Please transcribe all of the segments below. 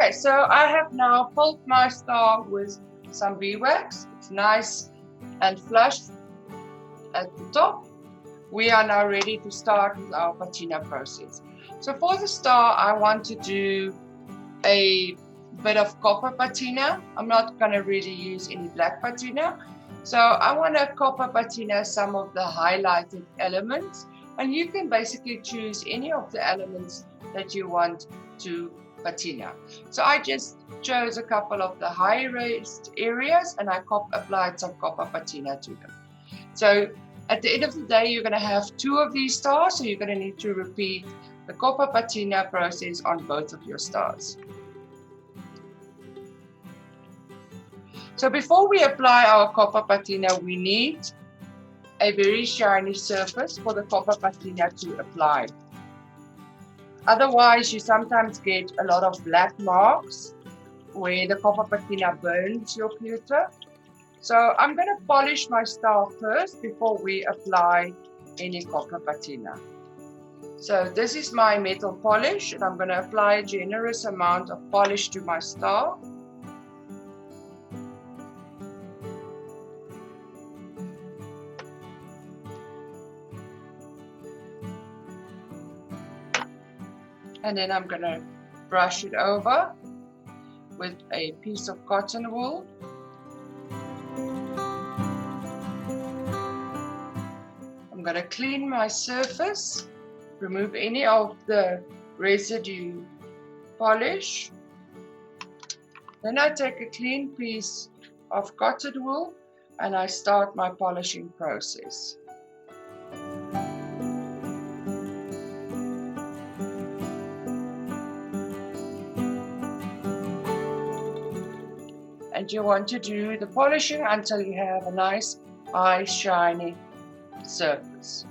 Okay, so I have now filled my star with some beeswax. It's nice and flush at the top. We are now ready to start with our patina process. So for the star, I want to do a bit of copper patina. I'm not going to really use any black patina. So I want to copper patina some of the highlighted elements, and you can basically choose any of the elements that you want to patina. So I just chose a couple of the high raised areas and I applied some copper patina to them. So at the end of the day, you're going to have 2 of these stars, so you're going to need to repeat the copper patina process on both of your stars. So before we apply our copper patina, we need a very shiny surface for the copper patina to apply. Otherwise, you sometimes get a lot of black marks where the copper patina burns your pewter. So I'm going to polish my star first before we apply any copper patina. So this is my metal polish, and I'm going to apply a generous amount of polish to my star. And then I'm going to brush it over with a piece of cotton wool. I'm going to clean my surface, remove any of the residue polish. Then I take a clean piece of cotton wool and I start my polishing process. And you want to do the polishing until you have a nice, high, shiny surface.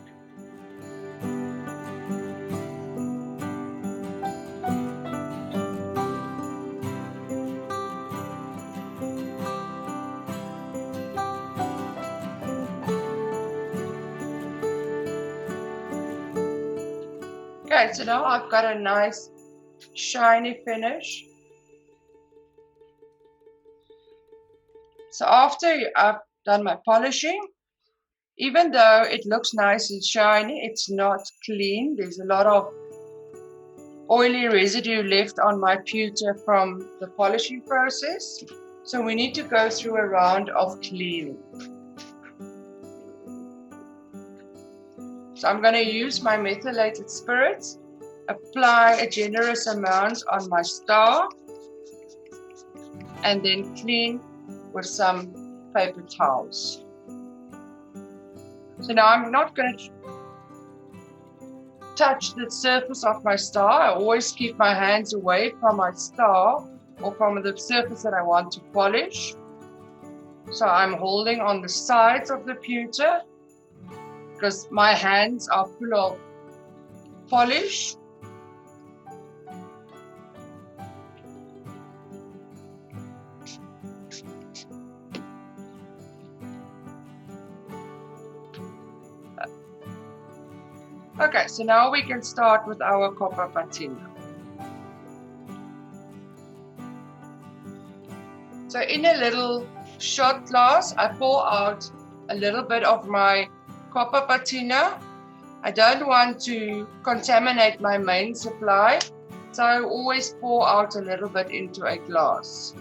Okay, so now I've got a nice, shiny finish. So after I've done my polishing, even though it looks nice and shiny, it's not clean. There's a lot of oily residue left on my pewter from the polishing process. So we need to go through a round of cleaning. So I'm going to use my methylated spirits, apply a generous amount on my star, and then clean with some paper towels. So now I'm not going to touch the surface of my star. I always keep my hands away from my star or from the surface that I want to polish. So I'm holding on the sides of the pewter because my hands are full of polish. Okay, so now we can start with our copper patina. So in a little shot glass, I pour out a little bit of my copper patina. I don't want to contaminate my main supply, so I always pour out a little bit into a glass.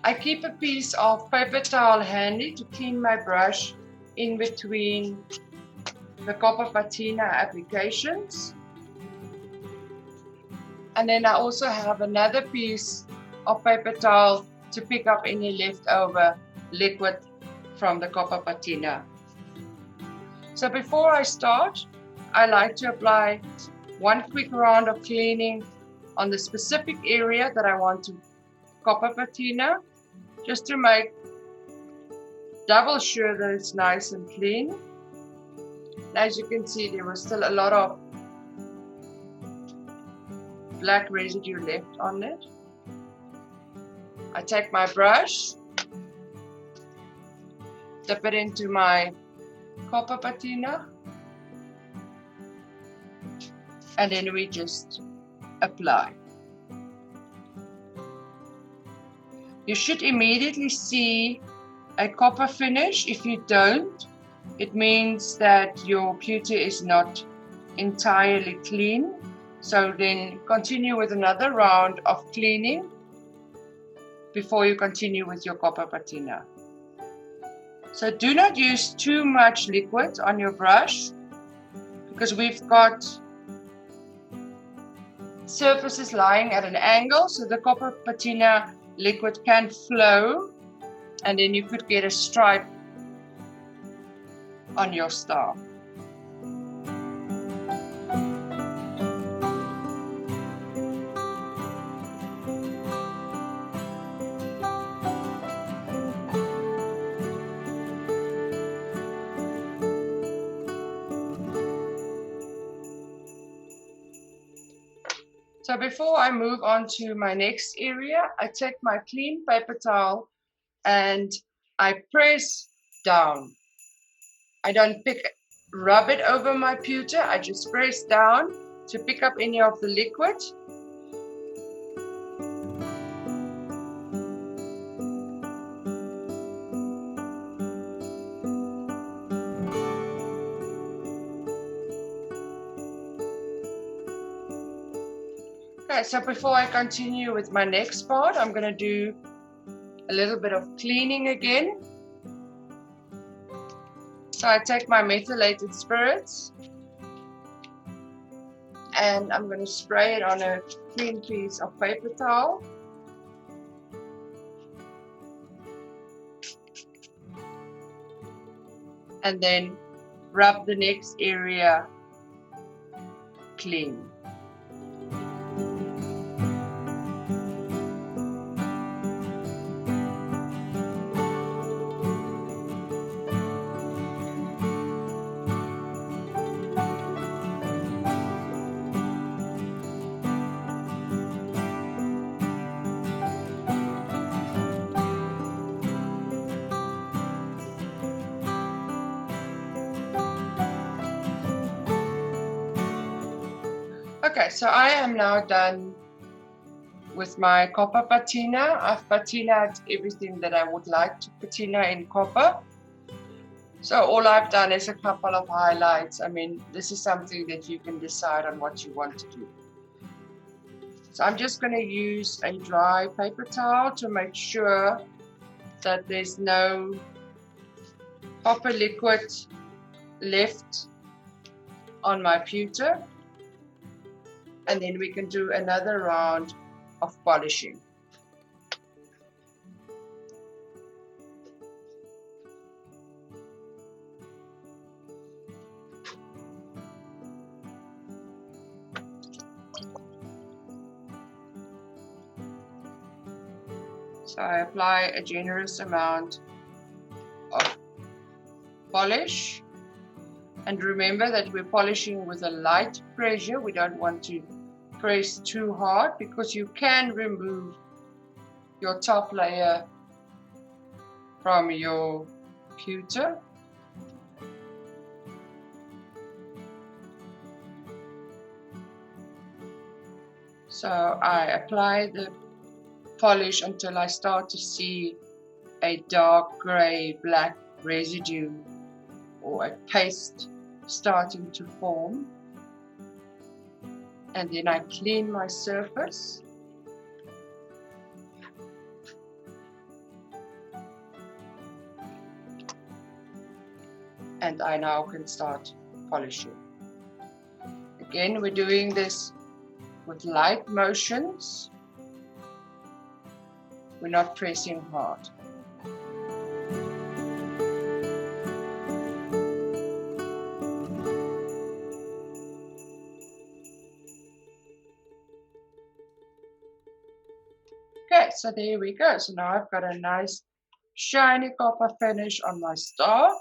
I keep a piece of paper towel handy to clean my brush in between the copper patina applications. And then I also have another piece of paper towel to pick up any leftover liquid from the copper patina. So before I start, I like to apply one quick round of cleaning on the specific area that I want to copper patina, just to make double sure that it's nice and clean. And as you can see, there was still a lot of black residue left on it. I take my brush, dip it into my copper patina, and then we just apply. You should immediately see a copper finish. If you don't, it means that your pewter is not entirely clean. So then continue with another round of cleaning before you continue with your copper patina. So do not use too much liquid on your brush, because we've got surfaces lying at an angle, so the copper patina liquid can flow, and then you could get a stripe on your star. So before I move on to my next area, I take my clean paper towel and I press down. I don't rub it over my pewter, I just press down to pick up any of the liquid. Okay, so before I continue with my next part, I'm going to do a little bit of cleaning again. So I take my methylated spirits and I'm going to spray it on a clean piece of paper towel. And then rub the next area clean. Okay, so I am now done with my copper patina. I've patinaed everything that I would like to patina in copper. So all I've done is a couple of highlights. I mean, this is something that you can decide on what you want to do. So I'm just going to use a dry paper towel to make sure that there's no copper liquid left on my pewter. And then we can do another round of polishing. So I apply a generous amount of polish. And remember that we're polishing with a light pressure. We don't want to press too hard, because you can remove your top layer from your pewter. So I apply the polish until I start to see a dark gray black residue or a paste starting to form. And then I clean my surface. And I now can start polishing. Again, we're doing this with light motions. We're not pressing hard. Okay, so there we go. So now I've got a nice shiny copper finish on my star.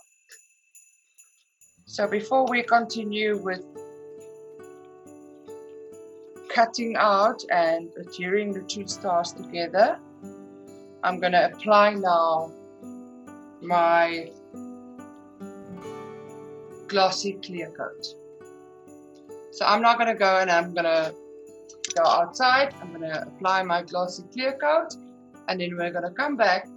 So before we continue with cutting out and adhering the two stars together, I'm going to apply now my glossy clear coat. So I'm not going to go and I'm going to go outside. I'm going to apply my glossy clear coat, and then we're going to come back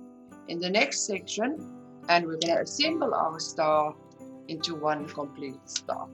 in the next section and we're going to assemble our star into one complete star.